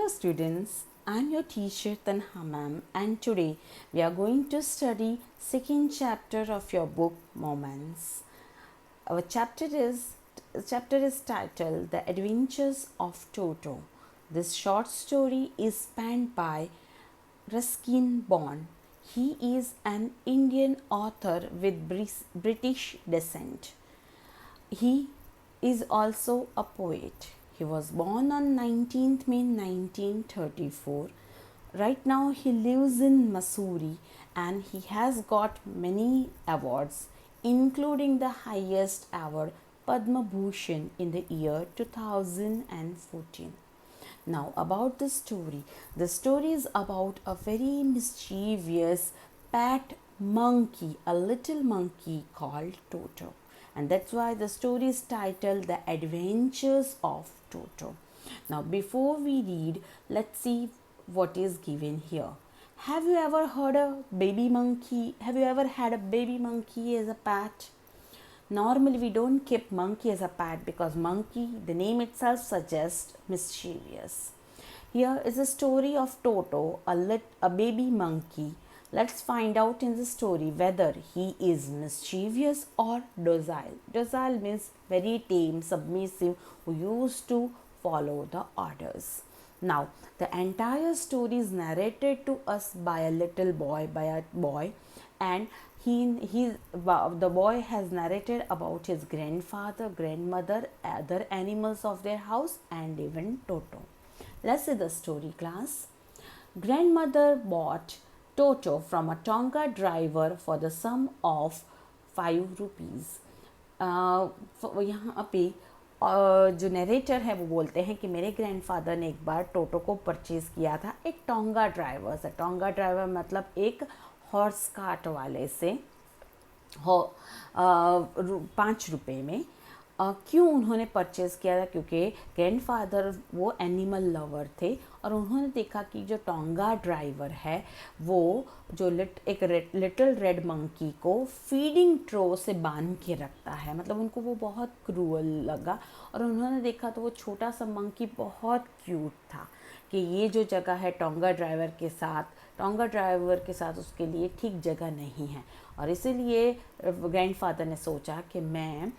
Hello students, I am your teacher Tanha ma'am, and today we are going to study second chapter of your book Moments. Our chapter is titled The Adventures of Toto. This short story is penned by Ruskin Bond. He is an Indian author with British descent. He is also a poet. He was born on 19th May 1934. Right now he lives in Missouri and he has got many awards, including the highest award Padma Bhushan in the year 2014. Now, about the story. The story is about a very mischievous pet monkey, a little monkey called Toto. And that's why the story is titled The Adventures of Toto. Now, before we read, let's see what is given here. Have you ever heard a baby monkey? Have you ever had a baby monkey as a pet? Normally we don't keep monkey as a pet because monkey, the name itself suggests mischievous. Here is a story of Toto, a baby monkey. Let's find out in the story whether he is mischievous or docile. Docile means very tame, submissive, who used to follow the orders. Now, the entire story is narrated to us by a boy, and the boy has narrated about his grandfather, grandmother, other animals of their house, and even Toto. Let's see the story, class. Grandmother bought Toto from a Tonga driver for the sum of 5 rupees. यहाँ पे जो narrator है वो बोलते हैं कि मेरे grandfather ने एक बार टोटो को परचेज़ किया था एक टोंगा ड्राइवर से. टोंगा ड्राइवर मतलब एक हॉर्स कार्ट वाले से 5 रुपये में. क्यों उन्होंने परचेज़ किया था? क्योंकि ग्रैंडफादर वो एनिमल लवर थे और उन्होंने देखा कि जो टोंगा ड्राइवर है वो जो एक लिटिल रेड मंकी को फीडिंग ट्रो से बांध के रखता है. मतलब उनको वो बहुत क्रूअल लगा और उन्होंने देखा तो वो छोटा सा मंकी बहुत क्यूट था कि ये जो जगह है टोंगा ड्राइवर के साथ उसके लिए ठीक जगह नहीं है. और इसीलिए ग्रैंडफादर ने सोचा कि मैं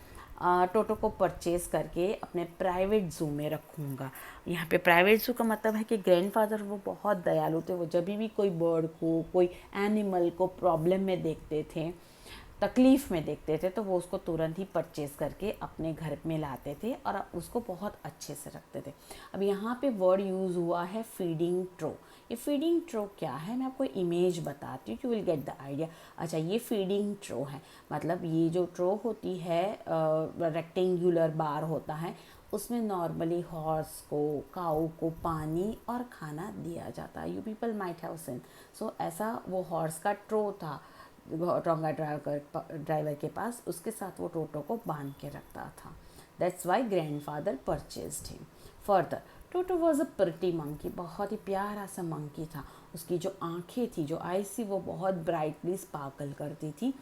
टोटो को परचेज़ करके अपने प्राइवेट ज़ू में रखूँगा. यहाँ पे प्राइवेट ज़ू का मतलब है कि ग्रैंडफादर वो बहुत दयालु थे. वो जब भी कोई बर्ड को, कोई एनिमल को प्रॉब्लम में देखते थे, तकलीफ़ में देखते थे, तो वो उसको तुरंत ही परचेज़ करके अपने घर में लाते थे और उसको बहुत अच्छे से रखते थे. अब यहाँ पे वर्ड यूज़ हुआ है फीडिंग ट्रो. ये फीडिंग ट्रो क्या है मैं आपको इमेज बताती हूँ, you will get the idea. अच्छा, ये फीडिंग ट्रो है. मतलब ये जो ट्रो होती है रेक्टेंगुलर बार होता है, उसमें नॉर्मली हॉर्स को, काऊ को पानी और खाना दिया जाता है. You people might have seen. So ऐसा वो हॉर्स का ट्रो था टोंगा ड्राइवर के पास. उसके साथ वो टोटो को बांध के रखता था. That's why grandfather purchased him. Further, Toto was a pretty monkey. बहुत ही प्यारा सा मंकी था. उसकी जो आँखें थी, जो आईज थी, वो बहुत ब्राइटली स्पार्कल करती थी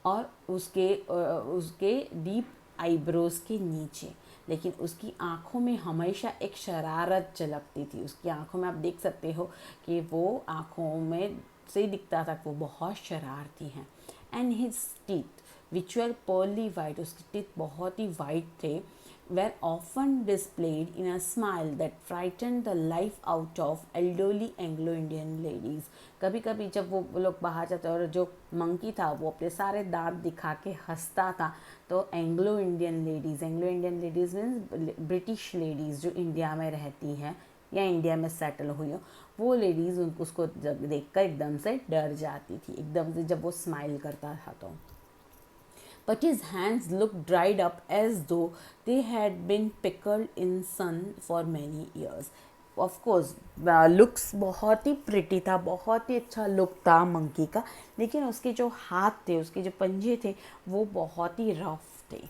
और उसके डीप आईब्रोज के नीचे, लेकिन उसकी आँखों में हमेशा एक शरारत झलकती थी. उसकी आँखों में आप देख सकते हो कि वो आँखों में से दिखता था कि वो बहुत शरारती हैं. And his teeth which were pearly white, उसके टीथ बहुत ही वाइट थे, were often displayed in a smile that frightened the life out of elderly Anglo-Indian ladies. कभी कभी जब वो लोग बाहर जाते और जो मंकी था वो अपने सारे दांत दिखा के हंसता था, तो Anglo Indian ladies means British ladies जो इंडिया में रहती हैं या इंडिया में सेटल हुई हो, वो लेडीज़ उसको जब देखकर एकदम से डर जाती थी, एकदम से जब वो स्माइल करता था तो. But his hands looked dried up as though they had been pickled in sun for many years. Of course, looks बहुत ही प्रिटी था, बहुत ही अच्छा लुक था मंकी का, लेकिन उसके जो हाथ थे, उसके जो पंजे थे, वो बहुत ही रफ थे,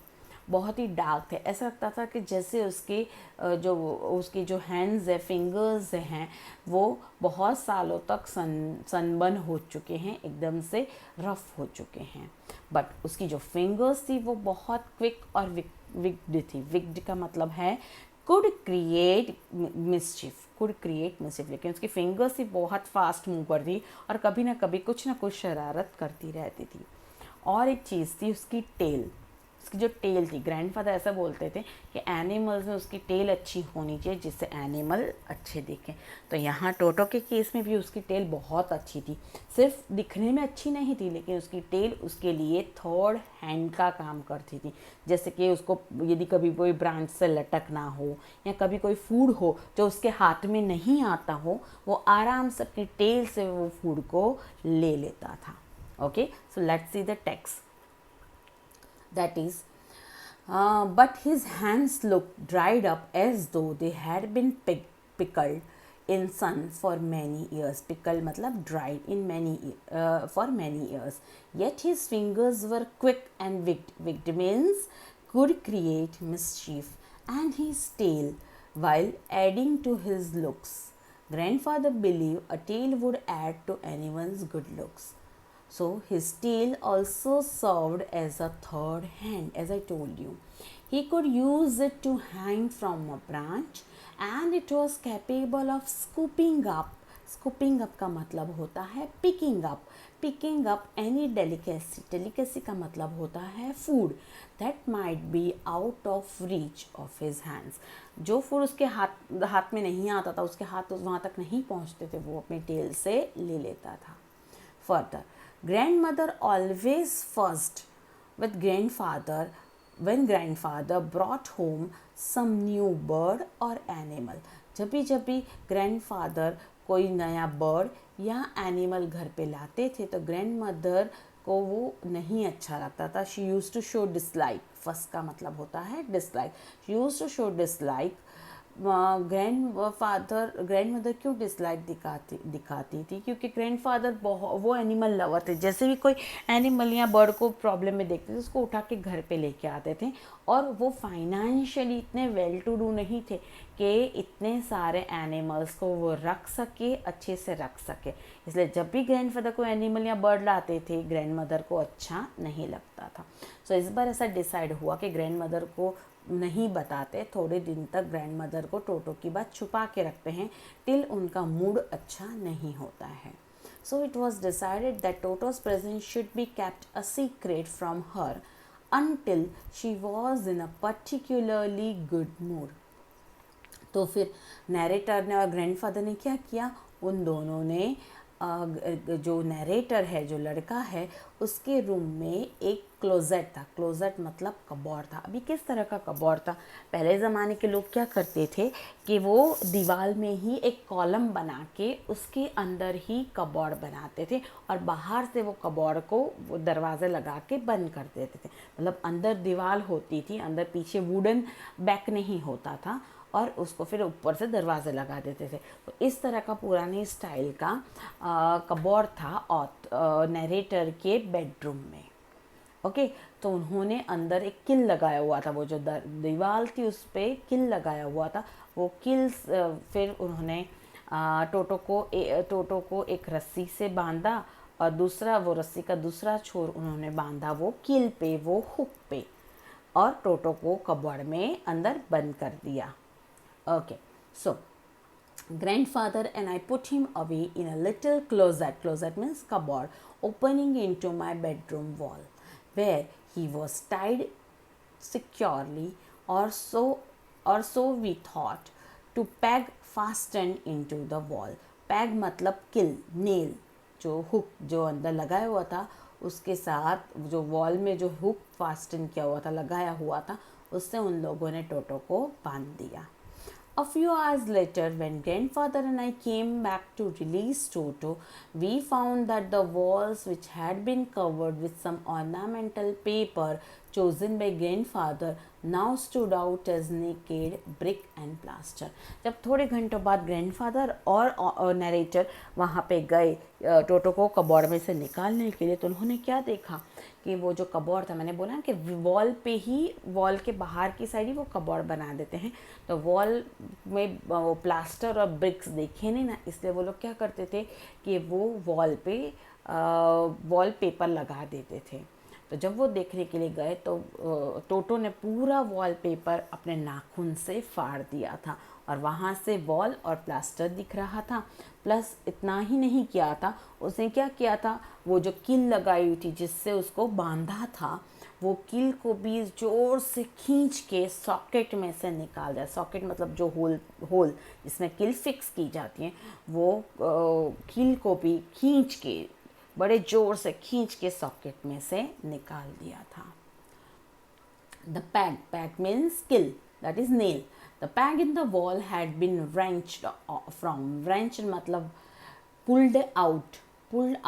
बहुत ही डार्क थे. ऐसा लगता था कि जैसे उसके जो हैंड्स है, फिंगर्स हैं, वो बहुत सालों तक सनबर्न हो चुके हैं, एकदम से रफ हो चुके हैं. बट उसकी जो फिंगर्स थी वो बहुत क्विक और विक्ड थी. विक्ड का मतलब है कुड क्रिएट मिसचिफ, लेकिन उसकी फिंगर्स ही बहुत फास्ट मूव करती और कभी ना कभी कुछ ना कुछ शरारत करती रहती थी। और एक चीज़ थी उसकी टेल, उसकी जो टेल थी, ग्रैंडफादर ऐसा बोलते थे कि एनिमल्स में उसकी टेल अच्छी होनी चाहिए जिससे एनिमल अच्छे दिखें। तो यहाँ टोटो के केस में भी उसकी टेल बहुत अच्छी थी, सिर्फ दिखने में अच्छी नहीं थी लेकिन उसकी टेल उसके लिए थर्ड हैंड का काम करती थी। जैसे कि उसको यदि कभी कोई ब्रांच से लटकना हो या कभी कोई फूड हो जो उसके हाथ में नहीं आता हो, वो आराम से अपनी टेल से वो फूड को ले लेता था। Okay, so let's see the text. That is, but his hands looked dried up as though they had been pickled in sun for many years. Pickled matlab dried in for many years. Yet his fingers were quick and wicked. Wicked means could create mischief, and his tail, while adding to his looks. Grandfather believed a tail would add to anyone's good looks. So his tail also served as a third hand, as I told you. He could use it to hang from a branch, and it was capable of scooping up. Scooping up का मतलब होता है picking up. Picking up any delicacy. Delicacy का मतलब होता है food that might be out of reach of his hands. जो food उसके हाथ में नहीं आता था, उसके हाथ वहाँ तक नहीं पहुँचते थे, वो अपने टेल से ले लेता था. Further, grandmother always fussed with grandfather when grandfather brought home some new bird or animal. जब भी ग्रैंडफादर कोई नया बर्ड या एनिमल घर पे लाते थे तो ग्रैंडमदर को वो नहीं अच्छा लगता था. She use to show dislike. Fuss का मतलब होता है dislike. She use to show dislike. Grandmother क्यों डिसलाइक दिखाती थी? क्योंकि ग्रैंडफादर वो एनिमल लवर थे. जैसे भी कोई एनिमल या बर्ड को प्रॉब्लम में देखते थे उसको उठा के घर पे लेके आते थे. और वो फाइनेंशियली इतने वेल टू डू नहीं थे कि इतने सारे एनिमल्स को वो रख सके, अच्छे से रख सके. इसलिए जब भी ग्रैंडफादर को एनिमल या बर्ड लाते थे ग्रैंडमदर को अच्छा नहीं लगता था. सो इस बार ऐसा डिसाइड हुआ कि ग्रैंडमदर को नहीं बताते. थोड़े दिन तक ग्रैंडमदर को टोटो की बात छुपा के रखते हैं टिल उनका मूड अच्छा नहीं होता है. So it was decided that टोटोज presence should be kept a secret from her until she was in a particularly good mood. तो फिर नैरेटर ने और ग्रैंडफादर ने क्या किया? उन दोनों ने जो नैरेटर है, जो लड़का है, उसके रूम में एक क्लोजेट था. क्लोजेट मतलब कबोर्ड था. अभी किस तरह का कबोर्ड था? पहले ज़माने के लोग क्या करते थे कि वो दीवार में ही एक कॉलम बना के उसके अंदर ही कबोर्ड बनाते थे और बाहर से वो कबोर्ड को वो दरवाज़े लगा के बंद कर देते थे. मतलब अंदर दीवार होती थी, अंदर पीछे वुडन बैक नहीं होता था और उसको फिर ऊपर से दरवाजे लगा देते थे. तो इस तरह का पुराने स्टाइल का कबोर्ड था और नैरेटर के बेडरूम में. ओके, तो उन्होंने अंदर एक किल लगाया हुआ था. वो जो दीवार थी उस पर किल लगाया हुआ था. वो किल फिर उन्होंने टोटो को एक रस्सी से बांधा और दूसरा वो रस्सी का दूसरा छोर उन्होंने बांधा वो किल पे, वो हुक पे, और टोटो को कबोर्ड में अंदर बंद कर दिया. Okay, so grandfather and I put him away in a little closet. Closet means cupboard opening into my bedroom wall, where he was tied securely, or so we thought, to peg fastened into the wall. Peg मतलब किल, nail, जो hook जो अंदर लगाया हुआ था उसके साथ जो वॉल में जो हुक फास्टन किया हुआ था, लगाया हुआ था, उससे उन लोगों ने टोटो को बांध दिया. A few hours later, when grandfather and I came back to release Toto, we found that the walls, which had been covered with some ornamental paper chosen by grandfather, now stood out as naked brick and plaster. जब थोड़े घंटों बाद grandfather और narrator वहाँ पे गए टोटो को cupboard में से निकालने के लिए, तो उन्होंने क्या देखा कि वो जो कबोर्ड था, मैंने बोला कि वॉल पे ही, वॉल के बाहर की साइड ही वो कबोर्ड बना देते हैं, तो वॉल में वो प्लास्टर और ब्रिक्स देखे नहीं ना, इसलिए वो लोग क्या करते थे कि वो वॉल पे वॉल पेपर लगा देते थे. तो जब वो देखने के लिए गए तो टोटो ने पूरा वॉलपेपर अपने नाखून से फाड़ दिया था और वहाँ से वॉल और प्लास्टर दिख रहा था। प्लस इतना ही नहीं किया था, उसने क्या किया था, वो जो कील लगाई हुई थी जिससे उसको बांधा था, वो कील को भी ज़ोर से खींच के सॉकेट में से निकाल दिया। सॉकेट मतलब जो होल होल जिसमें कील फिक्स की जाती है, वो कील को भी खींच के, बड़े ज़ोर से खींच के सॉकेट में से निकाल दिया था। The peg means skill, that is nail. The peg in the wall had been wrenched मतलब pulled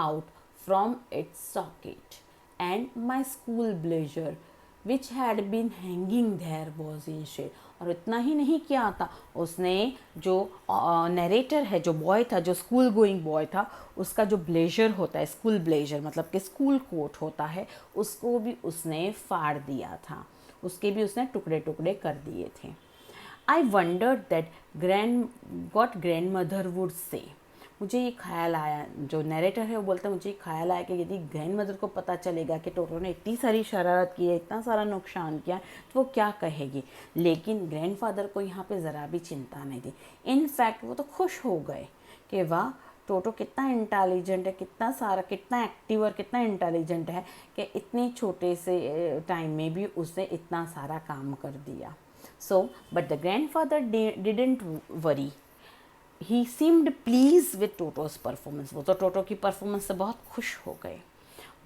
out from its socket, and my school blazer which had been hanging there was in shade. और इतना ही नहीं किया था, उसने जो narrator है, जो बॉय था, जो स्कूल गोइंग बॉय था, उसका जो ब्लेजर होता है, स्कूल ब्लेजर मतलब कि स्कूल कोट होता है, उसको भी उसने फाड़ दिया था, उसके भी उसने टुकड़े टुकड़े कर दिए थे। आई wandered that grand mother would say. मुझे ये ख्याल आया, जो नरेटर है वो बोलता है, मुझे ये ख्याल आया कि यदि ग्रैंड मदर को पता चलेगा कि टोटो ने इतनी सारी शरारत की है, इतना सारा नुकसान किया, तो वो क्या कहेगी। लेकिन ग्रैंडफादर को यहाँ पे ज़रा भी चिंता नहीं थी। इनफैक्ट वो तो खुश हो गए कि वाह, टोटो कितना इंटेलिजेंट है, कितना एक्टिव और कितना इंटेलिजेंट है कि इतने छोटे से टाइम में भी उसने इतना सारा काम कर दिया। So but the grandfather didn't worry, he seemed please with टोटोज performance. वो तो टोटो की परफॉर्मेंस से बहुत खुश हो गए।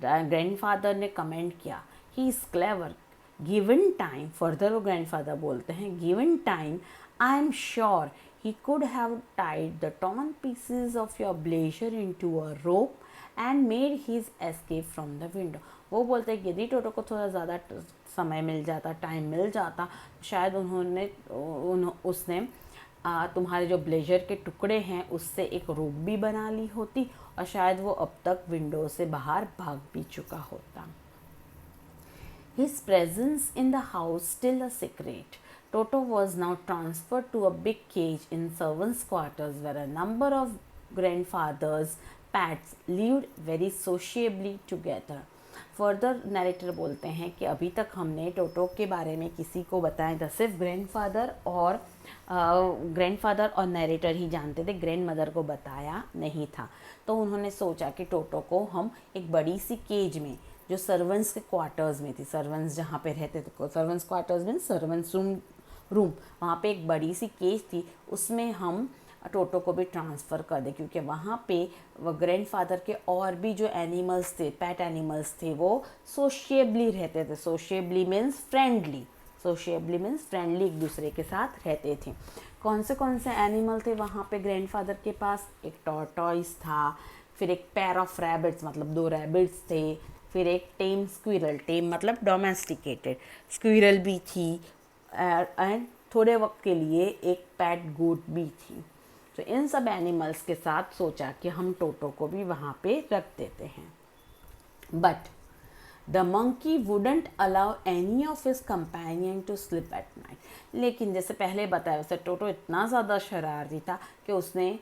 ग्रैंडफादर ने कमेंट किया, he is clever, given time. Further वो ग्रैंडफादर बोलते हैं, given time I am sure he could have tied the torn pieces of your blazer into a rope and made his escape from the window. वो बोलते हैं कि यदि टोटो को थोड़ा ज़्यादा समय मिल जाता, टाइम मिल जाता, शायद उसने तुम्हारे जो ब्लेजर के टुकड़े हैं उससे एक रोप भी बना ली होती और शायद वो अब तक विंडो से बाहर भाग भी चुका होता। His presence in the house still a secret. Toto was now transferred to a big cage in servants' quarters where a number of grandfathers' pets lived very sociably together. Further narrator बोलते हैं कि अभी तक हमने टोटो के बारे में किसी को बताया था, सिर्फ ग्रैंडफादर और नरेटर ही जानते थे, ग्रैंड मदर को बताया नहीं था। तो उन्होंने सोचा कि टोटो को हम एक बड़ी सी केज में, जो सर्वेंट्स के क्वार्टर्स में थी, सर्वेंट्स जहाँ पे रहते थे, सर्वेंट्स क्वार्टर्स में सर्वेंट्स रूम, वहाँ पे एक बड़ी सी केज थी, उसमें हम टोटो को भी ट्रांसफ़र कर दें, क्योंकि वहाँ पे वो ग्रैंडफादर के और भी जो एनिमल्स थे, पेट एनिमल्स थे, वो सोशिएबली रहते थे। सोशिएबली मीन्स फ्रेंडली, एक दूसरे के साथ रहते थे। कौन से एनिमल थे वहाँ पे ग्रैंडफादर के पास? एक टॉर्टॉइस था, फिर एक पेयर ऑफ रैबिट्स मतलब 2 रैबिट्स थे, फिर एक टेम स्क्विरल, टेम मतलब डोमेस्टिकेटेड स्क्विरल भी थी, एंड थोड़े वक्त के लिए एक पैट गोट भी थी। तो इन सब एनिमल्स के साथ सोचा कि हम टोटो को भी वहाँ पे रख देते हैं। But the monkey wouldn't allow any of his companion to slip at night. लेकिन जैसे पहले बताया, उसे टोटो इतना ज़्यादा शरारती था कि उसने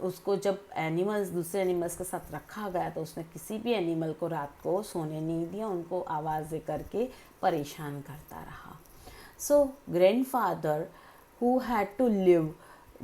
उसको जब दूसरे एनिमल्स के साथ रखा गया तो उसने किसी भी एनिमल को रात को सोने नहीं दिया, उनको आवाज़ें करके परेशान करता रहा। सो grandfather, who had to leave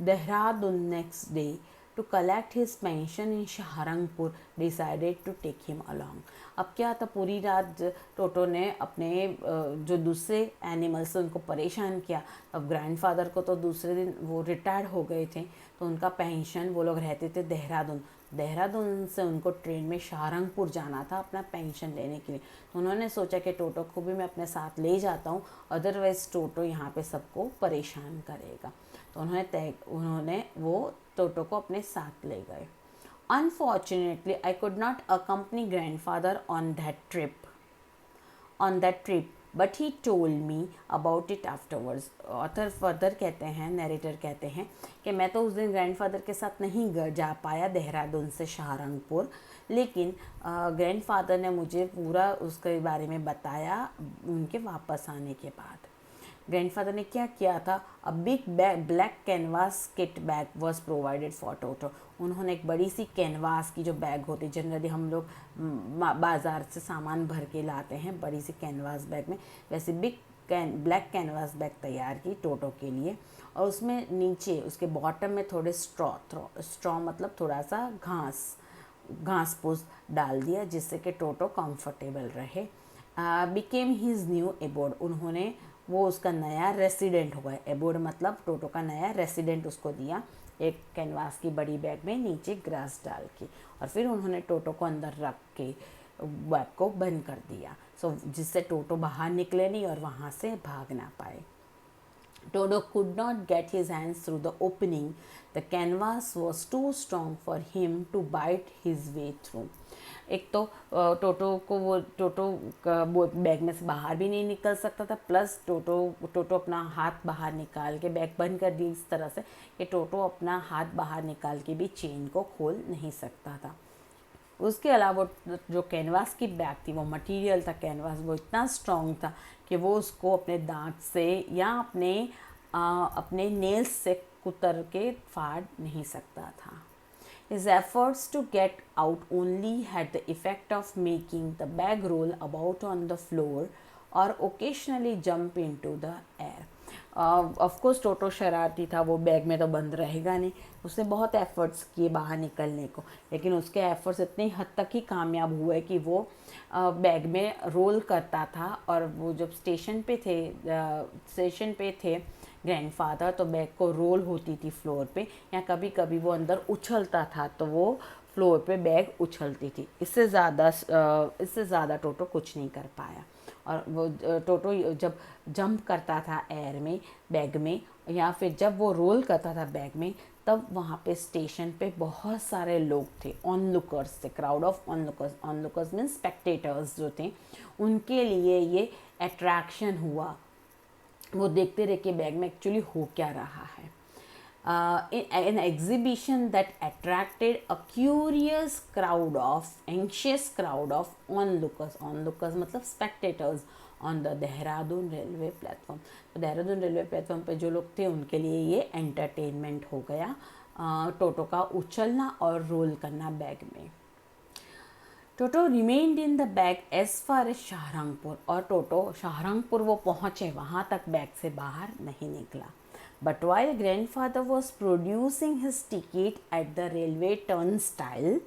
Dehradun next day to collect his pension in Saharanpur, decided to take him along. अब क्या था, पूरी रात टोटो ने अपने जो दूसरे एनिमल्स उनको परेशान किया। अब ग्रैंडफादर को तो दूसरे दिन वो रिटायर्ड हो गए थे, तो उनका पेंशन, वो लोग रहते थे देहरादून से उनको ट्रेन में सहारनपुर जाना था अपना पेंशन लेने के लिए। तो उन्होंने सोचा कि टोटो को भी मैं अपने साथ ले जाता हूँ, अदरवाइज़ टोटो यहाँ पे सबको परेशान करेगा। तो उन्होंने वो टोटो को अपने साथ ले गए। Unfortunately, I could not accompany grandfather on that trip, but he told me about it afterwards. Author further कहते हैं, नरेटर कहते हैं कि मैं तो उस दिन ग्रैंडफादर के साथ नहीं जा पाया देहरादून से सहारनपुर, लेकिन ग्रैंडफादर ने मुझे पूरा उसके बारे में बताया उनके वापस आने के बाद। ग्रैंडफादर ने क्या किया था, a big black canvas kit bag was provided for Toto. उन्होंने एक बड़ी सी कैनवास की जो बैग होती है, जनरली हम लोग बाज़ार से सामान भर के लाते हैं बड़ी सी कैनवास बैग में, वैसे बिग ब्लैक कैनवास बैग तैयार की टोटो के लिए। और उसमें नीचे उसके बॉटम में थोड़े स्ट्रॉ मतलब थोड़ा सा घास फूस डाल दिया, जिससे कि टोटो कंफर्टेबल रहे। बिकेम हिज न्यू एबोर्ड, उन्होंने वो उसका नया रेसिडेंट हो गया। एबोर्ड मतलब टोटो का नया रेसिडेंट उसको दिया, एक कैनवास की बड़ी बैग में नीचे ग्रास डाल के, और फिर उन्होंने टोटो को अंदर रख के बैग को बंद कर दिया, जिससे टोटो बाहर निकले नहीं और वहाँ से भाग ना पाए। Toto could not get his hands through the opening. The canvas was too strong for him to bite his way through. एक तो टोटो का बैग में से बाहर भी नहीं निकल सकता था, प्लस टोटो अपना हाथ बाहर निकाल के बैग बंद कर दी इस तरह से कि टोटो अपना हाथ बाहर निकाल के भी चेन को खोल नहीं सकता था। उसके अलावा जो कैनवास की बैग थी, वो मटेरियल था कैनवास, वो इतना स्ट्रॉन्ग था कि वो उसको अपने दांत से या अपने नेल्स से कुतर के फाड़ नहीं सकता था। His efforts to get out only had the effect of making the bag roll about on the floor or occasionally jump into the air. Of course Toto शरारती था, वो बैग में तो बंद रहेगा नहीं, उसने बहुत एफ़र्ट्स किए बाहर निकलने को, लेकिन उसके एफ़र्ट्स इतनी हद तक ही कामयाब हुए कि वो बैग में रोल करता था। और वो जब स्टेशन पे थे ग्रैंडफादर, तो बैग को रोल होती थी फ्लोर पे, या कभी कभी वो अंदर उछलता था तो वो फ्लोर पे बैग उछलती थी। इससे ज़्यादा टोटो कुछ नहीं कर पाया। और वो टोटो जब जंप करता था एयर में बैग में, या फिर जब वो रोल करता था बैग में, तब वहाँ पे स्टेशन पे बहुत सारे लोग थे, ऑनलुकर्स थे, क्राउड ऑफ ऑनलुकर्स मीन्स स्पेक्टेटर्स जो थे, उनके लिए ये अट्रैक्शन हुआ। वो देखते रहे कि बैग में एक्चुअली हो क्या रहा है। An exhibition that attracted a anxious crowd of onlookers मतलब spectators on the Dehradun railway platform. तो देहरादून रेलवे प्लेटफॉर्म पे जो लोग थे उनके लिए ये एंटरटेनमेंट हो गया, टोटो का उछलना और रोल करना बैग में। Toto remained in the bag as far as Saharanpur, और टोटो शाहरंगपुर वो पहुँचे, वहाँ तक बैग से बाहर नहीं निकला। But while grandfather was producing his ticket at the railway turnstile,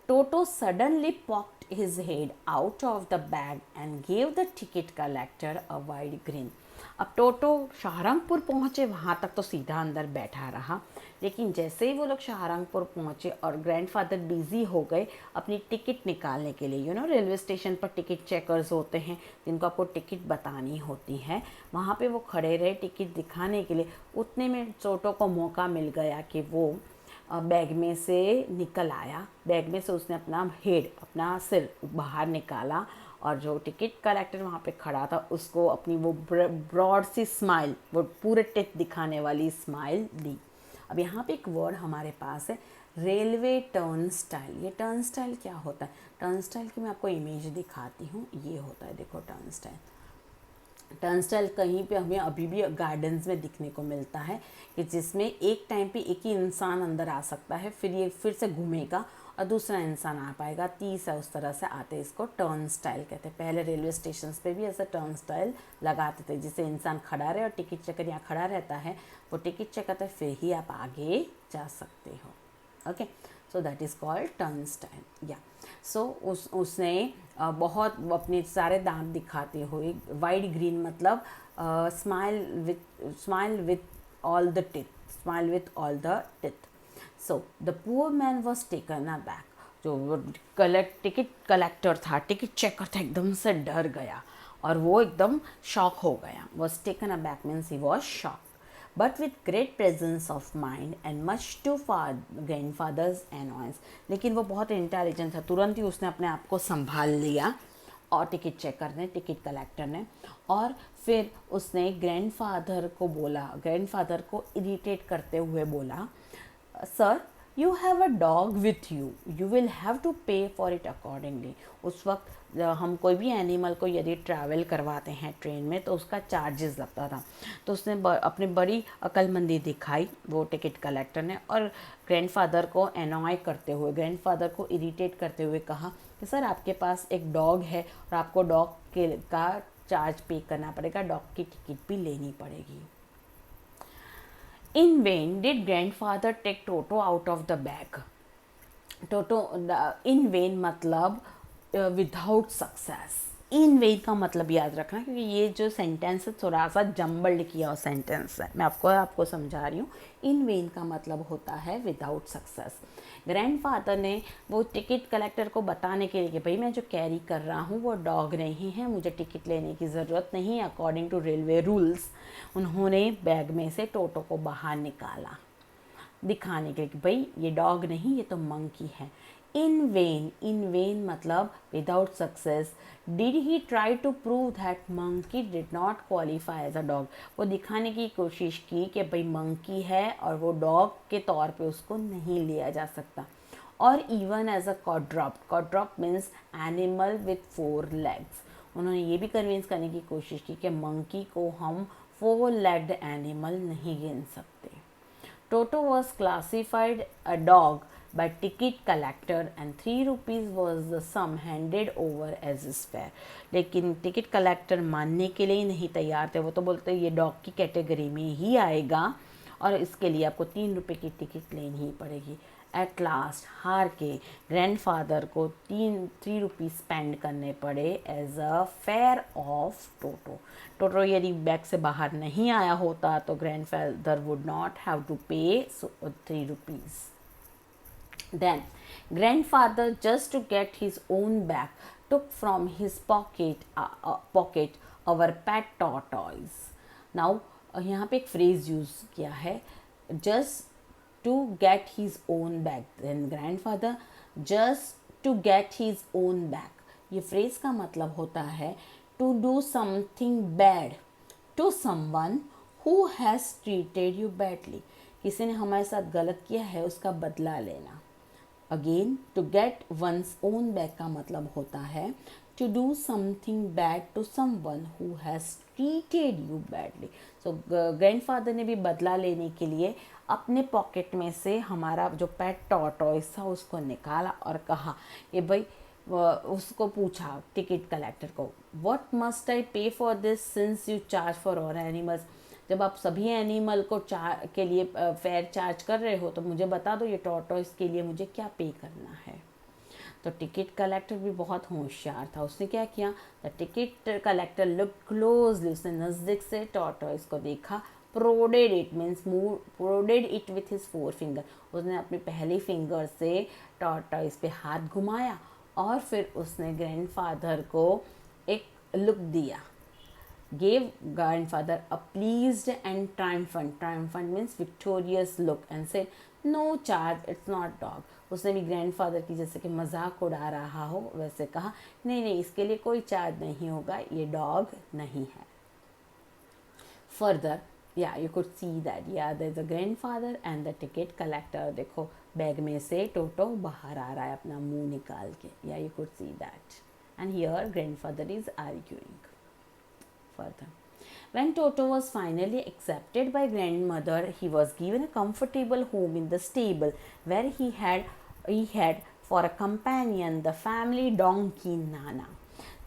Toto suddenly poked his head out of the bag and gave the ticket collector a wide grin. अब टोटो शाहरंगपुर पहुँचे, वहाँ तक तो सीधा अंदर बैठा रहा, लेकिन जैसे ही वो लोग शाहरंगपुर पहुँचे और ग्रैंडफादर बिज़ी हो गए अपनी टिकट निकालने के लिए, रेलवे स्टेशन पर टिकट चेकर्स होते हैं जिनको आपको टिकट बतानी होती है, वहाँ पे वो खड़े रहे टिकट दिखाने के लिए। उतने में टोटो को मौका मिल गया कि वो बैग में से निकल आया। बैग में से उसने अपना सिर बाहर निकाला, और जो टिकट कलेक्टर वहाँ पे खड़ा था उसको अपनी वो ब्रॉड सी स्माइल, वो पूरे टिक दिखाने वाली स्माइल दी। अब यहाँ पे एक वर्ड हमारे पास है, रेलवे टर्नस्टाइल। ये टर्नस्टाइल क्या होता है? टर्नस्टाइल की मैं आपको इमेज दिखाती हूँ। ये होता है, देखो टर्नस्टाइल कहीं पे हमें अभी भी गार्डन्स में दिखने को मिलता है कि जिसमें एक टाइम पे एक ही इंसान अंदर आ सकता है, फिर ये फिर से घूमेगा और दूसरा इंसान आ पाएगा, तीसरा, उस तरह से आते हैं। इसको टर्नस्टाइल कहते हैं। पहले रेलवे स्टेशन पे भी ऐसा टर्नस्टाइल लगाते थे, जिससे इंसान खड़ा रहे और टिकट चेकर यहाँ खड़ा रहता है, वो टिकट चेक करता है, फिर ही आप आगे जा सकते हो। Okay, so that is called turnstile. या सो उसने बहुत अपने सारे दांत दिखाते हुए, वाइड ग्रीन मतलब smile with all the teeth. So the poor man was taken a back. जो टिकट कलेक्टर था, टिकट चेकर था, एकदम से डर गया और वो एकदम शॉक हो गया। Was taken a back means he was shock, but with great presence of mind and much to grandfather's annoyance। लेकिन वो बहुत इंटेलिजेंट था, तुरंत ही उसने अपने आप को संभाल लिया, और टिकट कलेक्टर ने, और फिर उसने ग्रैंडफादर को इरिटेट करते हुए बोला, sir you have a dog with you, you will have to pay for it accordingly. उस वक्त हम कोई भी एनिमल को यदि ट्रैवल करवाते हैं ट्रेन में तो उसका चार्जेस लगता था। तो उसने अपनी बड़ी अक्लमंदी दिखाई वो टिकट कलेक्टर ने, और ग्रैंडफादर को एनॉय करते हुए, ग्रैंडफादर को इरिटेट करते हुए कहा कि सर आपके पास एक डॉग है और आपको डॉग के का चार्ज पे करना पड़ेगा, डॉग की टिकट भी लेनी पड़ेगी। In vain did grandfather take Toto out of the bag. Toto in vain मतलब विदाउट सक्सेस। इन वेन का मतलब याद रखना, क्योंकि ये जो सेंटेंस है थोड़ा सा जम्बल्ड किया हुआ सेंटेंस है, मैं आपको समझा रही हूँ। इन वेन का मतलब होता है विदाउट सक्सेस। ग्रैंडफादर ने वो टिकट कलेक्टर को बताने के लिए कि भाई मैं जो कैरी कर रहा हूँ वो डॉग नहीं है, मुझे टिकट लेने की ज़रूरत नहीं है अकॉर्डिंग टू रेलवे रूल्स, उन्होंने बैग में से टोटो को बाहर निकाला दिखाने के लिए कि भाई ये डॉग नहीं, ये तो मंकी है। इन वेन मतलब without success. Did he try to prove that monkey did not qualify as a dog, वो दिखाने की कोशिश की कि भाई मंकी है और वो डॉग के तौर पे उसको नहीं लिया जा सकता। और even as a quadruped means animal with 4 legs, उन्होंने ये भी कन्विंस करने की कोशिश की कि मंकी को हम 4 legged एनिमल नहीं गिन सकते। Toto was classified a dog by ticket collector and 3 rupees was the sum handed over as his fare. लेकिन टिकट कलेक्टर मानने के लिए ही नहीं तैयार थे, वो तो बोलते ये डॉग की कैटेगरी में ही आएगा और इसके लिए आपको 3 रुपये की टिकट लेनी ही पड़ेगी। एट लास्ट हार के ग्रैंडफादर को 3 रुपीज़ स्पेंड करने पड़े as a fare of Toto. Toto यदि बैग से बाहर नहीं आया होता तो grandfather would not have to pay 3 rupees. Then grandfather, just to get his own bag, took from his pocket our pet tortoise. Now यहाँ पे एक फ्रेज यूज़ किया है, just to get his own bag. Then grandfather just to get his own bag. ये phrase का मतलब होता है to do something bad to someone who has treated you badly. किसी ने हमारे साथ गलत किया है उसका बदला लेना। Again to get one's own back का मतलब होता है to do something bad to someone who has treated you badly. So grandfather ने भी बदला लेने के लिए अपने पॉकेट में से हमारा जो पेट टॉर्टॉइस था उसको निकाला और कहा कि भाई उसको पूछा टिकट कलेक्टर को, व्हाट मस्ट आई पे for this since you charge for all animals. जब आप सभी एनिमल को के लिए फेयर चार्ज कर रहे हो तो मुझे बता दो ये टॉर्टोइस के लिए मुझे क्या पे करना है। तो टिकट कलेक्टर भी बहुत होशियार था, उसने क्या किया, the ticket collector look closely, उसने नज़दीक से टॉर्टोइस को देखा, prodded it means move, prodded it with his 4 finger, उसने अपनी पहली फिंगर से टॉर्टोइस पे हाथ घुमाया और फिर उसने ग्रैंडफादर को एक लुक दिया, gave grandfather a pleased and triumphant means victorious look and said no charge, it's not dog. उसने भी ग्रैंडफादर की जैसे कि मजाक उड़ा रहा हो वैसे कहा, नहीं नहीं इसके लिए कोई चार्ज नहीं होगा, ये डॉग नहीं है। Further you could see that there is a grandfather and the ticket collector, देखो बैग में से टोटो बाहर आ रहा है अपना मुंह निकाल के, you could see that and here grandfather is arguing further. When Toto was finally accepted by grandmother, he was given a comfortable home in the stable where he had for a companion the family donkey Nana.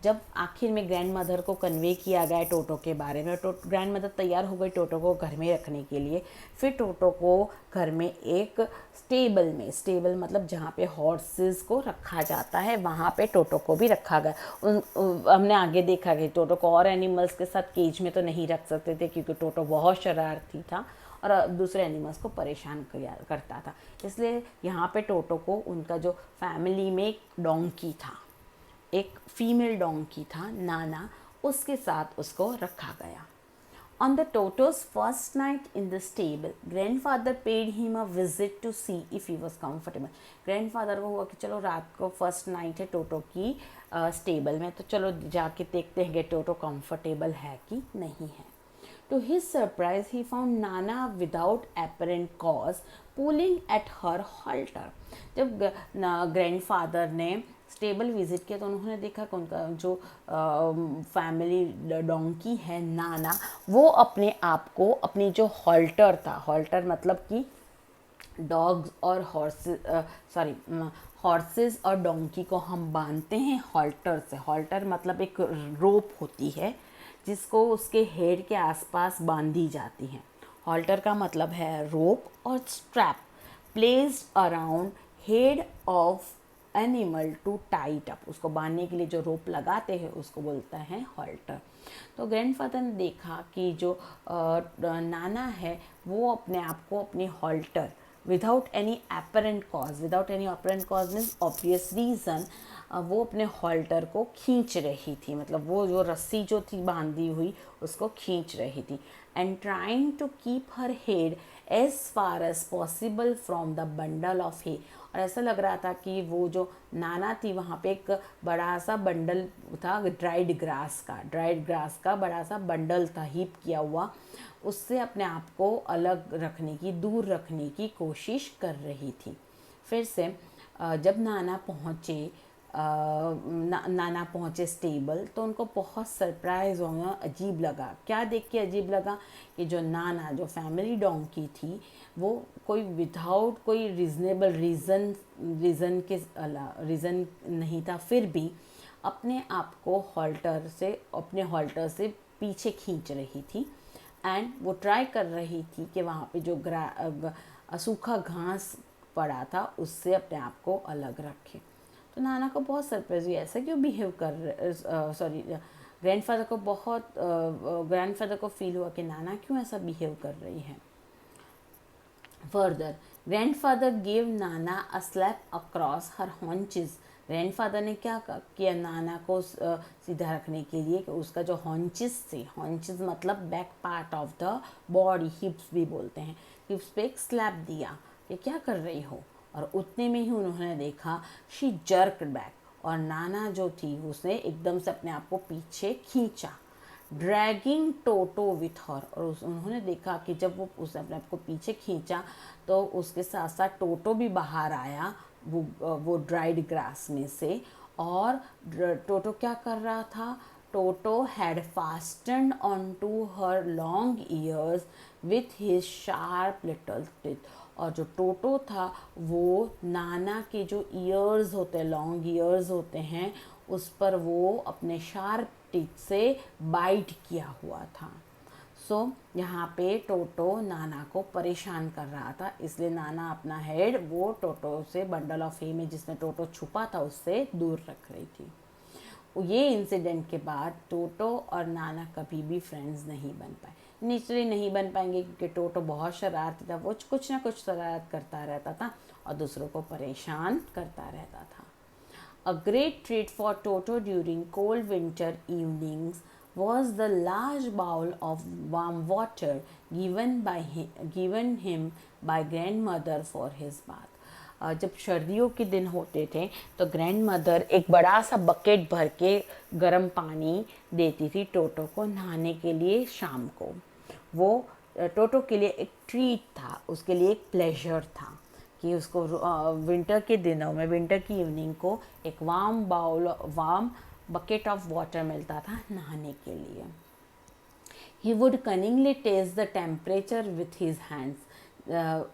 जब आखिर में grand mother को convey किया गया टोटो के बारे में, grand mother तैयार हो गई टोटो को घर में रखने के लिए। फिर टोटो को घर में एक स्टेबल मतलब जहाँ पे हॉर्सेस को रखा जाता है वहाँ पे टोटो को भी रखा गया। हमने आगे देखा कि टोटो को और एनिमल्स के साथ केज में तो नहीं रख सकते थे क्योंकि टोटो बहुत शरारती था और दूसरे एनिमल्स को परेशान करता था, इसलिए यहाँ पे टोटो को उनका जो फैमिली में एक डोंकी था, एक फीमेल डोंकी था नाना, उसके साथ उसको रखा गया। On the Toto's first night in the stable, grandfather paid him a visit to see if he was comfortable. Grandfather को हुआ कि चलो रात को फर्स्ट नाइट है टोटो की स्टेबल में, तो चलो जाके देखते हैं कि टोटो कंफर्टेबल है कि नहीं है। To his surprise, he found Nana without apparent cause pulling at her halter. जब ग्रैंडफादर ने स्टेबल विजिट किया तो उन्होंने देखा कि उनका जो फैमिली डोंकी है नाना, वो अपने आप को अपनी जो हॉल्टर था, हॉल्टर मतलब कि डॉग्स और हॉर्सेस और डोंकी को हम बांधते हैं हॉल्टर से। हॉल्टर मतलब एक रोप होती है जिसको उसके हेड के आसपास बांधी जाती है। हॉल्टर का मतलब है रोप और strap placed around head of animal to tight up. उसको बांधने के लिए जो रोप लगाते हैं उसको बोलता है हॉल्टर। तो ग्रैंडफादर ने देखा कि जो नाना है वो अपने आप को अपनी halter without any apparent cause means obvious reason, वो अपने हॉल्टर को खींच रही थी, मतलब वो जो रस्सी जो थी बांधी हुई उसको खींच रही थी। And trying to keep her head as far as possible from the bundle of hay. और ऐसा लग रहा था कि वो जो नाना थी वहाँ पे एक बड़ा सा बंडल था ड्राइड ग्रास का बड़ा सा बंडल था हीप किया हुआ, उससे अपने आप को अलग रखने की, दूर रखने की कोशिश कर रही थी। फिर से जब नाना पहुँचे स्टेबल तो उनको बहुत सरप्राइज़ होना अजीब लगा। क्या देख के अजीब लगा कि जो नाना, जो फैमिली डोंकी थी, वो कोई विदाउट कोई रीज़नेबल रीज़न नहीं था, फिर भी अपने आप को अपने हॉल्टर से पीछे खींच रही थी। एंड वो ट्राई कर रही थी कि वहाँ पे जो सूखा घास पड़ा था उससे अपने आप को अलग रखे। तो नाना को बहुत सरप्राइज हुई, ऐसा क्यों बिहेव कर ग्रैंडफादर को फील हुआ कि नाना क्यों ऐसा बिहेव कर रही है। Further grandfather give Nana a slap across her haunches. Grandfather ने क्या किया नाना को सीधा रखने के लिए कि उसका जो हॉन्चेस थे, हॉन्चेस मतलब back part of the body, हिप्स भी बोलते हैं, हिप्स पे एक स्लैप दिया कि क्या कर रही हो। और उतने में ही उन्होंने देखा शी जर्क्ड बैक, और नाना जो थी उसने एकदम से अपने आप को पीछे खींचा, ड्रैगिंग टोटो विथ हर। और उन्होंने देखा कि जब उसने अपने आप को पीछे खींचा तो उसके साथ साथ टोटो भी बाहर आया वो ड्राइड ग्रास में से। और टोटो क्या कर रहा था, Toto had fastened on to her long ears with his sharp little teeth. और जो टोटो था वो नाना के जो ईयर्स होते हैं, लॉन्ग ईयर्स होते हैं, उस पर वो अपने शार्प टीथ से बाइट किया हुआ था। यहाँ पे टोटो नाना को परेशान कर रहा था, इसलिए नाना अपना हेड वो टोटो से बंडल ऑफ हे में जिसमें टोटो छुपा था उससे दूर रख रही थी। ये इंसिडेंट के बाद टोटो और नाना कभी भी फ्रेंड्स नहीं बन पाए। नेचुरली नहीं बन पाएंगे क्योंकि टोटो बहुत शरारती था, वो कुछ ना कुछ शरारत करता रहता था और दूसरों को परेशान करता रहता था। A great treat for Toto during cold winter evenings was the large bowl of warm water given him by grandmother for his bath. जब सर्दियों के दिन होते थे तो ग्रैंड मदर एक बड़ा सा बकेट भर के गर्म पानी देती थी टोटो को नहाने के लिए शाम को। वो टोटो के लिए एक ट्रीट था, उसके लिए एक प्लेजर था कि उसको विंटर के दिनों में, विंटर की इवनिंग को एक वार्म बकेट ऑफ वाटर मिलता था नहाने के लिए। He would cunningly test the temperature with his hands,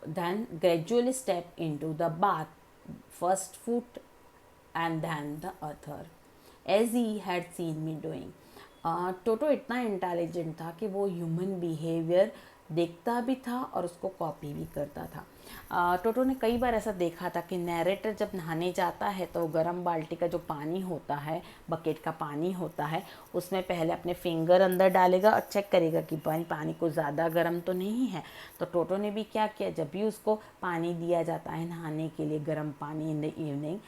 then gradually step into the bath, first foot and then the other, as he had seen me doing. टोटो इतना intelligent था कि वो human behaviour देखता भी था और उसको कॉपी भी करता था। टोटो ने कई बार ऐसा देखा था कि नैरेटर जब नहाने जाता है तो गर्म बाल्टी का जो पानी होता है, बकेट का पानी होता है, उसमें पहले अपने फिंगर अंदर डालेगा और चेक करेगा कि पानी को ज़्यादा गर्म तो नहीं है। तो टोटो ने भी क्या किया, जब भी उसको पानी दिया जाता है नहाने के लिए, गर्म पानी in the evening,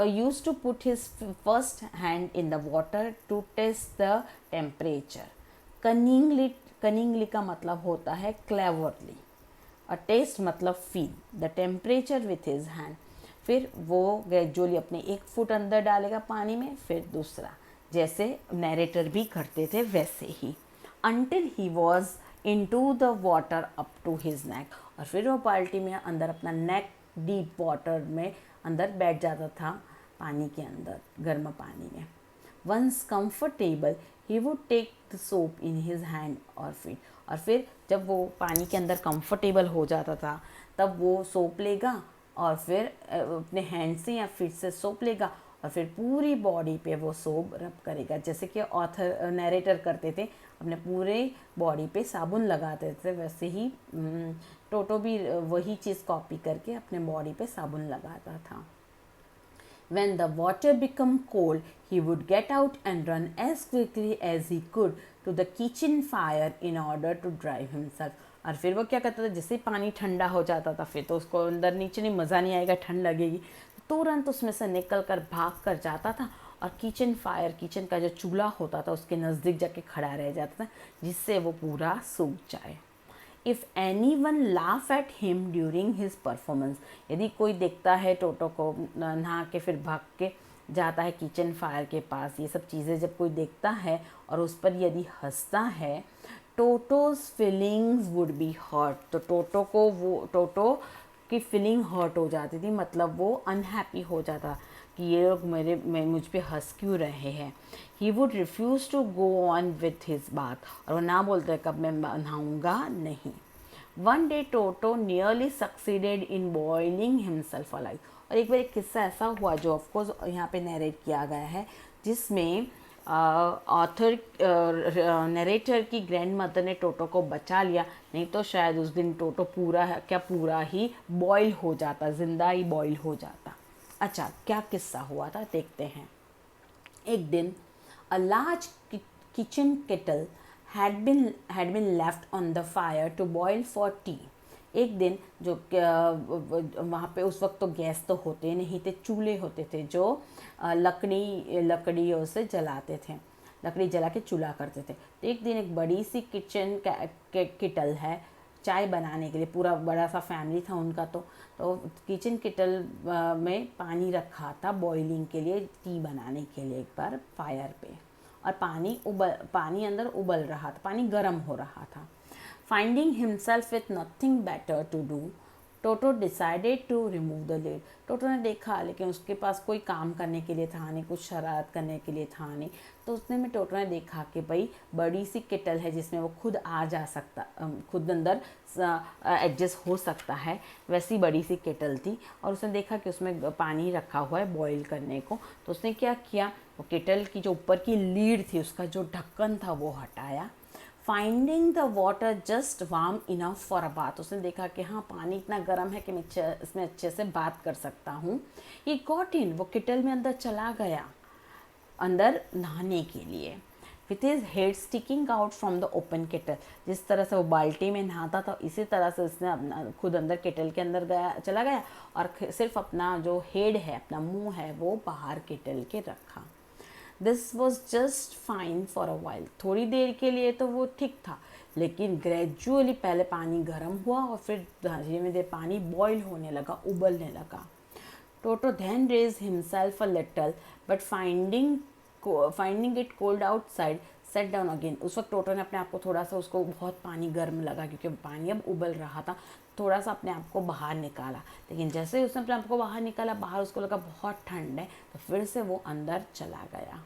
used to put his first hand in the water to test the temperature. Cunningly का मतलब होता है cleverly, और टेस्ट मतलब feel the temperature with his hand. फिर वो ग्रेजुअली अपने एक फुट अंदर डालेगा पानी में, फिर दूसरा, जैसे नैरेटर भी करते थे वैसे ही। until he was into the water up to his neck। और फिर वो बाल्टी में अंदर अपना नेक डीप वाटर में अंदर बैठ जाता था, पानी के अंदर, गर्म पानी में। Once comfortable, he would take the soap in his hand or feet। और फिर जब वो पानी के अंदर कंफर्टेबल हो जाता था तब वो सोप लेगा और फिर अपने हैंड से या फीट से सोप लेगा और फिर पूरी बॉडी पे वो सोप रब करेगा, जैसे कि ऑथर नरेटर करते थे, अपने पूरे बॉडी पे साबुन लगाते थे, वैसे ही टोटो भी वही चीज़ कॉपी करके अपने बॉडी पे साबुन लगाता था। When the water became cold, he would get out and run as quickly as he could to the kitchen fire in order to dry himself। और फिर वो क्या करता था, जैसे पानी ठंडा हो जाता था फिर तो उसको अंदर नीचे नहीं, मज़ा नहीं आएगा, ठंड लगेगी, तुरंत उसमें से निकल कर भाग कर जाता था और किचन फायर, किचन का जो चूल्हा होता था उसके नज़दीक जाके खड़ा रह जाता था, जिससे वो पूरा सूख जाए। If any one laugh at him during his performance, यदि कोई देखता है टोटो को नहा के फिर भाग के जाता है किचन फायर के पास, ये सब चीज़ें जब कोई देखता है और उस पर यदि हंसता है, Toto's feelings would be hurt. तो टोटो की फीलिंग हर्ट हो जाती थी, मतलब वो अनहैप्पी हो जाता कि ये लोग मुझ पे हंस क्यों रहे हैं। He would refuse to go on with his बात, और वो ना बोलते कब मैं नहाऊंगा नहीं। One day Toto nearly succeeded in boiling himself alive. और एक बार एक किस्सा ऐसा हुआ जो ऑफकोर्स यहाँ पे नरेट किया गया है, जिसमें ऑथर नरेटर की ग्रैंड मदर ने टोटो को बचा लिया, नहीं तो शायद उस दिन टोटो पूरा ही बॉयल हो जाता, जिंदा ही बॉयल हो जाता। अच्छा, क्या किस्सा हुआ था देखते हैं। एक दिन a large kitchen kettle had been left on the fire to boil for tea। एक दिन जो वहाँ पे उस वक्त तो गैस तो होते नहीं थे, चूल्हे होते थे जो लकड़ियों से जलाते थे, लकड़ी जला के चूल्हा करते थे। तो एक दिन एक बड़ी सी किचन किटल है चाय बनाने के लिए, पूरा बड़ा सा फैमिली था उनका, तो किचन किटल में पानी रखा था बॉइलिंग के लिए, टी बनाने के लिए एक बार फायर पे, और पानी अंदर उबल रहा था, पानी गर्म हो रहा था। Finding himself with nothing better to do, Toto decided to remove the lid. Toto ने देखा लेकिन उसके पास कोई काम करने के लिए था नहीं, कुछ शरारत करने के लिए था नहीं, तो टोटो ने देखा कि भाई बड़ी सी केटल है जिसमें वो खुद आ जा सकता, खुद अंदर एडजस्ट हो सकता है, वैसी बड़ी सी केटल थी। और उसने देखा कि उसमें पानी रखा हुआ है बॉईल करने को, तो उसने क्या किया, वो केटल की जो ऊपर की लीड थी, उसका जो ढक्कन था वो हटाया। Finding the water just warm enough for a bath, उसने देखा कि हाँ पानी इतना गर्म है कि मैं इसमें अच्छे से बात कर सकता हूँ। ये गॉट इन, वो किटल में अंदर चला गया अंदर नहाने के लिए, with his head sticking out from the open kettle. जिस तरह से वो बाल्टी में नहाता था इसी तरह से उसने अपना खुद अंदर केटल के अंदर चला गया और सिर्फ अपना जो हेड है, अपना मुंह है, वो बाहर केटल के रखा। This was just fine for a while, थोड़ी देर के लिए तो वो ठीक था, लेकिन ग्रेजुअली पहले पानी गर्म हुआ और फिर धीरे धीरे पानी बॉयल होने लगा, उबलने लगा। टोटो then raised himself a little, but finding it cold outside, sat down again। उस वक्त टोटो ने अपने आप को थोड़ा सा, उसको बहुत पानी गर्म लगा क्योंकि पानी अब उबल रहा था, थोड़ा सा अपने आप को बाहर निकाला, लेकिन जैसे ही उसने अपने आप को बाहर निकाला, बाहर उसको लगा बहुत ठंड है, तो फिर से वो अंदर चला गया।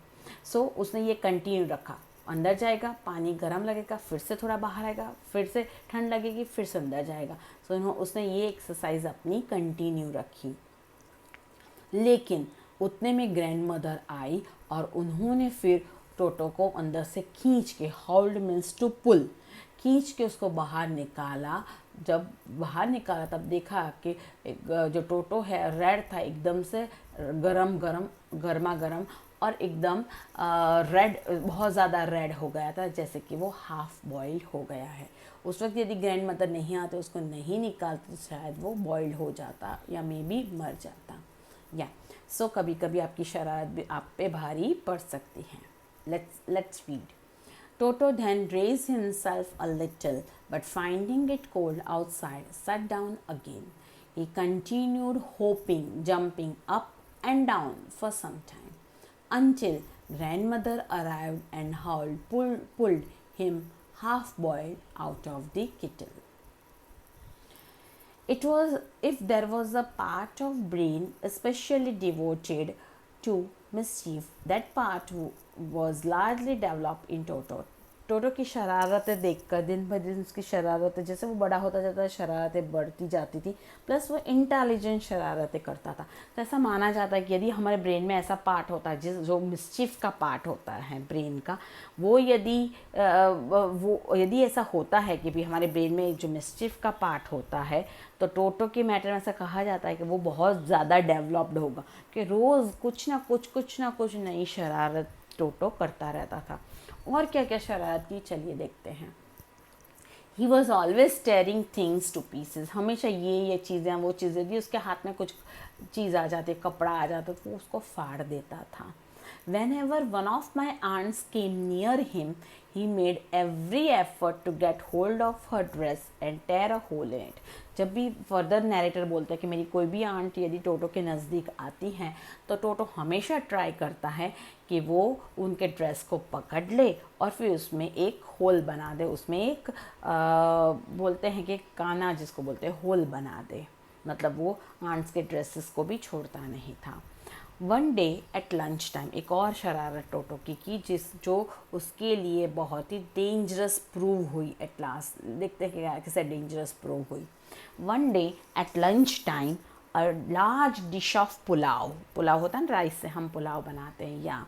उसने ये कंटिन्यू रखा, अंदर जाएगा, पानी गर्म लगेगा, फिर से थोड़ा बाहर आएगा, फिर से ठंड लगेगी, फिर से अंदर जाएगा। उसने ये एक्सरसाइज अपनी कंटिन्यू रखी। लेकिन उतने में ग्रैंड मदर आई और उन्होंने फिर टोटो को अंदर से खींच के, होल्ड मीन्स टू पुल, खींच के उसको बाहर निकाला। जब बाहर निकाला तब देखा कि जो टोटो है रेड था, एकदम से गर्मा गर्म और एकदम रेड, बहुत ज़्यादा रेड हो गया था, जैसे कि वो हाफ बॉइल्ड हो गया है। उस वक्त यदि ग्रैंड मदर नहीं आते, उसको नहीं निकालते, तो शायद वो बॉइल्ड हो जाता या मे बी मर जाता। या कभी कभी आपकी शरारत भी आप पे भारी पड़ सकती है। Let's read. Toto then raised himself a little, but finding it cold outside, sat down again. He continued hopping, jumping up and down for some time, until grandmother arrived and pulled him half boiled out of the kettle. It was, if there was a part of brain especially devoted to mischief, that part was largely developed in Toto. टोटो की शरारतें देखकर दिन ब दिन उसकी शरारतें, जैसे वो बड़ा होता जाता है शरारतें बढ़ती जाती थी, प्लस वो इंटेलिजेंट शरारतें करता था। तो ऐसा माना जाता है कि यदि हमारे ब्रेन में ऐसा पार्ट होता है जो मिस्चिफ का पार्ट होता है ब्रेन का, वो यदि ऐसा होता है कि भी हमारे ब्रेन में जो मिस्चिफ का पार्ट होता है, तो टोटो के मैटर में ऐसा कहा जाता है कि वो बहुत ज़्यादा डेवलप्ड होगा, कि रोज़ कुछ ना कुछ नई शरारत टोटो करता रहता था। और क्या क्या शरारत की, चलिए देखते हैं। He was always tearing things to pieces, हमेशा ये चीज़ें वो चीज़ें, यदि उसके हाथ में कुछ चीज़ आ जाती, कपड़ा आ जाता, तो वो उसको फाड़ देता था। Whenever one of my aunts came near him, he made every effort to get hold of her dress and tear a hole in it. जब भी फर्दर नैरेटर बोलता है कि मेरी कोई भी आंट यदि टोटो के नज़दीक आती हैं, तो टोटो हमेशा ट्राई करता है कि वो उनके ड्रेस को पकड़ ले और फिर उसमें एक होल बना दे, उसमें एक बोलते हैं कि काना जिसको बोलते हैं, होल बना दे, मतलब वो आंट्स के ड्रेसेस को भी छोड़ता नहीं था। One day at lunch time, एक और शरारत टोटो की जो उसके लिए बहुत ही डेंजरस प्रूव हुई एट लास्ट। देखते हैं कैसे डेंजरस प्रूव हुई। One day at lunch time a large dish of pulao, pulao होता है ना, राइस से हम पुलाव बनाते हैं, या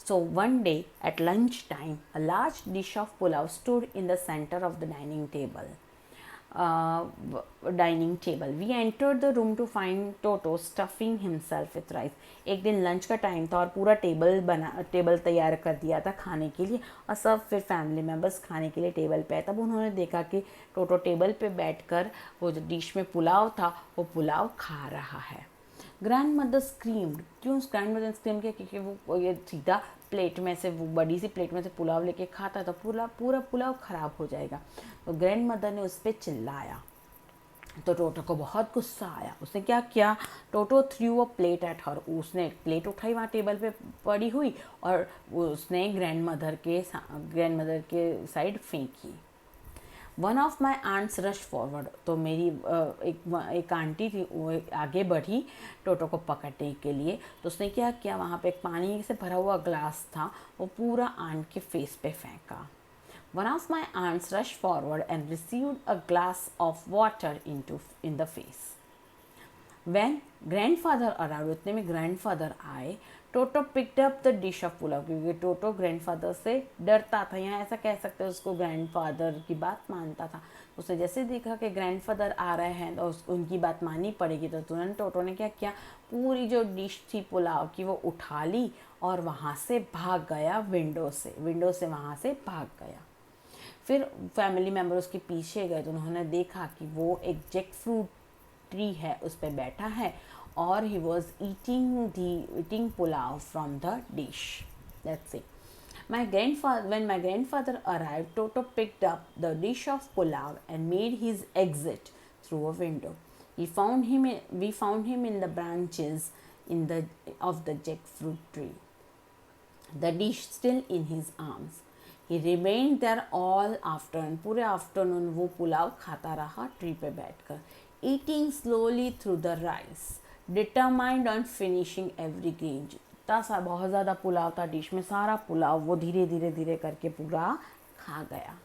so one day at lunch time a large dish of pulav stood in the center of the dining table. We entered the room to find Toto stuffing himself with rice. एक दिन lunch का time था और पूरा table तैयार कर दिया था खाने के लिए, और सब फिर फैमिली मेम्बर्स खाने के लिए टेबल पे आए। तब उन्होंने देखा कि टोटो टेबल पे बैठकर वो जो डिश में पुलाव था वो पुलाव खा रहा है। ग्रैंड मदर स्क्रीम्ड, क्यों ग्रैंड मदर स्क्रीम किया? क्योंकि वो ये सीधा प्लेट में से, वो बड़ी सी प्लेट में से पुलाव लेके खाता तो पूरा पुलाव ख़राब हो जाएगा। तो ग्रैंड मदर ने उस पर चिल्लाया, तो टोटो को बहुत गुस्सा आया। उसने क्या किया? Toto threw a plate at her, उसने एक प्लेट उठाई वहाँ टेबल पे पड़ी हुई और उसने ग्रैंड मदर के साइड फेंकी। One of my aunts rush forward, तो मेरी एक आंटी थी, वो आगे बढ़ी टोटो को पकड़ने के लिए। तो उसने क्या किया, वहाँ पे एक पानी से भरा हुआ ग्लास था, वो पूरा आंट के फेस पे फेंका। One of my aunts rush forward and received a glass of water in the face. When grandfather arrived, उतने में ग्रैंडफादर आए। Toto picked up the dish of pulao, क्योंकि टोटो ग्रैंडफादर से डरता था, यहाँ ऐसा कह सकते हैं, उसको ग्रैंडफादर की बात मानता था। उसने जैसे देखा कि ग्रैंडफादर आ रहे हैं तो उनकी बात माननी पड़ेगी, तो तुरंत टोटो ने क्या किया, पूरी जो डिश थी पुलाव की वो उठा ली और वहाँ से भाग गया, विंडो से वहाँ से भाग गया। फिर फैमिली मेम्बर उसके पीछे गए तो उन्होंने देखा कि वो एक जैक फ्रूट ट्री है, उस पर बैठा है और he was eating pulao from the dish. That's it. When my grandfather arrived, Toto picked up the dish of pulav and made his exit through a window. We found him in the branches of the jackfruit tree, the dish still in his arms. He remained there all afternoon. पूरे afternoon वो पुलाव खाता रहा tree पे बैठकर, eating slowly through the rice, determined on finishing every grain. सा बहुत ज़्यादा पुलाव था डिश में, सारा पुलाव वो धीरे करके पूरा खा गया।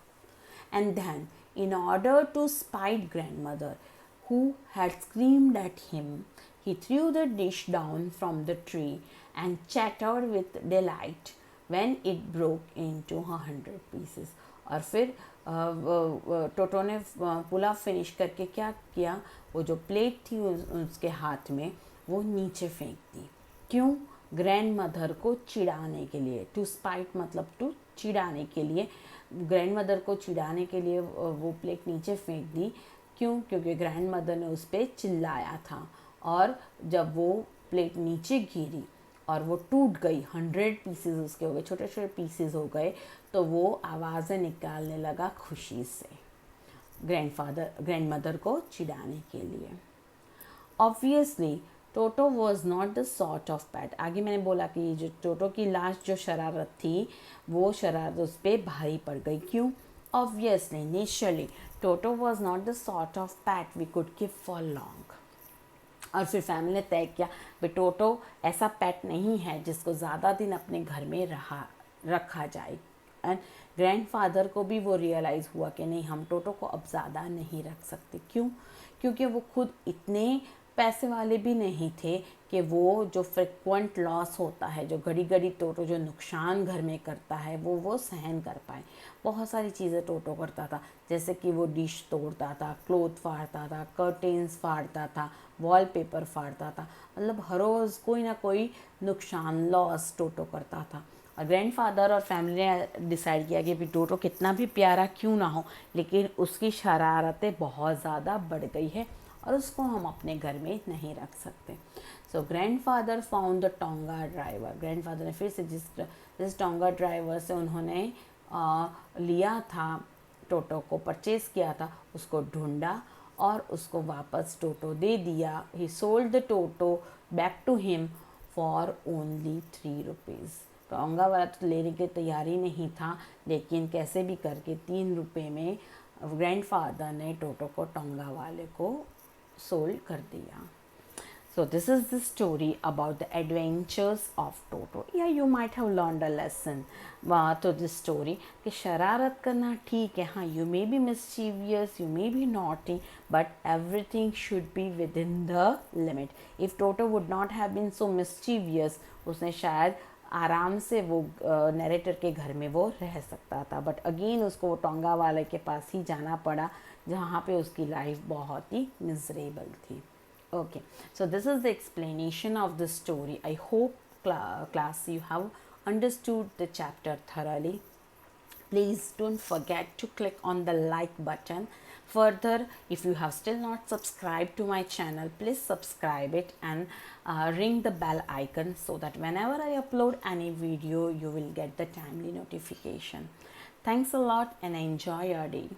And then, in order to spite grandmother, who had screamed at him, he threw the dish down from the tree and chattered with delight when it broke into 100 pieces. और फिर टोटो ने पुलाव फिनिश करके क्या किया, वो जो प्लेट थी उसके हाथ में वो नीचे फेंक दी। क्यों? ग्रैंड मदर को चिढ़ाने के लिए। टू स्पाइट मतलब टू चिढ़ाने के लिए, ग्रैंड मदर को चिढ़ाने के लिए वो प्लेट नीचे फेंक दी। क्यों? क्योंकि ग्रैंड मदर ने उस पर चिल्लाया था, और जब वो प्लेट नीचे गिरी और वो टूट गई, 100 पीसेस उसके हो गए, छोटे छोटे पीसेस हो गए, तो वो आवाज़ें निकालने लगा खुशी से, ग्रैंड मदर को चिढ़ाने के लिए। Obviously Toto was not the sort of PAT. आगे मैंने बोला कि जो टोटो की लास्ट जो शरारत थी, वो शरारत उस पर भारी पड़ गई। क्यों? Obviously, initially, Toto was not the sort of pet we could keep for long. और फिर फैमिली ने तय किया कि टोटो ऐसा पेट नहीं है जिसको ज़्यादा दिन अपने घर में रखा जाए। एंड ग्रैंडफादर को भी वो रियलाइज़ हुआ कि नहीं, हम टोटो को अब ज़्यादा नहीं रख सकते। क्यों? क्योंकि वो खुद इतने पैसे वाले भी नहीं थे कि वो जो फ्रिक्वेंट लॉस होता है, जो घड़ी घड़ी टोटो जो नुकसान घर में करता है, वो सहन कर पाए। बहुत सारी चीज़ें टोटो करता था, जैसे कि वो डिश तोड़ता था, क्लोथ फाड़ता था, कर्टेन्स फाड़ता था, वॉलपेपर फाड़ता था, मतलब हर रोज़ कोई ना कोई नुकसान, लॉस टोटो करता था। और ग्रैंडफादर और फैमिली ने डिसाइड किया कि टोटो कितना भी प्यारा क्यों ना हो, लेकिन उसकी शरारतें बहुत ज़्यादा बढ़ गई है और उसको हम अपने घर में नहीं रख सकते। So grandfather found the tonga driver. Grandfather ने फिर से जिस टोंगा ड्राइवर से उन्होंने लिया था, टोटो को परचेज़ किया था, उसको ढूंढा और उसको वापस टोटो दे दिया। He sold the Toto back to him for only 3 rupees. Tonga वाला तो लेने की तैयारी नहीं था, लेकिन कैसे भी करके 3 रुपये में ग्रैंडफादर ने टोटो को टोंगा वाले को सोल्ड कर दिया। So this is the story about the adventures of Toto. Yeah, you might have learned a lesson to this story कि शरारत करना ठीक है, हाँ, you may be mischievous, you may be naughty, but everything should be within the limit. If Toto would not have been so mischievous, उसने शायद आराम से वो नरेटर के घर में वो रह सकता था, बट अगेन उसको वो टोंगा वाले के पास ही जाना पड़ा, जहाँ पे उसकी लाइफ बहुत ही मिजरेबल थी। Okay, so this is the explanation of the story. I hope class you have understood the chapter thoroughly. Please don't forget to click on the like button. Further, if you have still not subscribed to my channel, please subscribe it and ring the bell icon so that whenever I upload any video, you will get the timely notification. Thanks a lot and enjoy your day.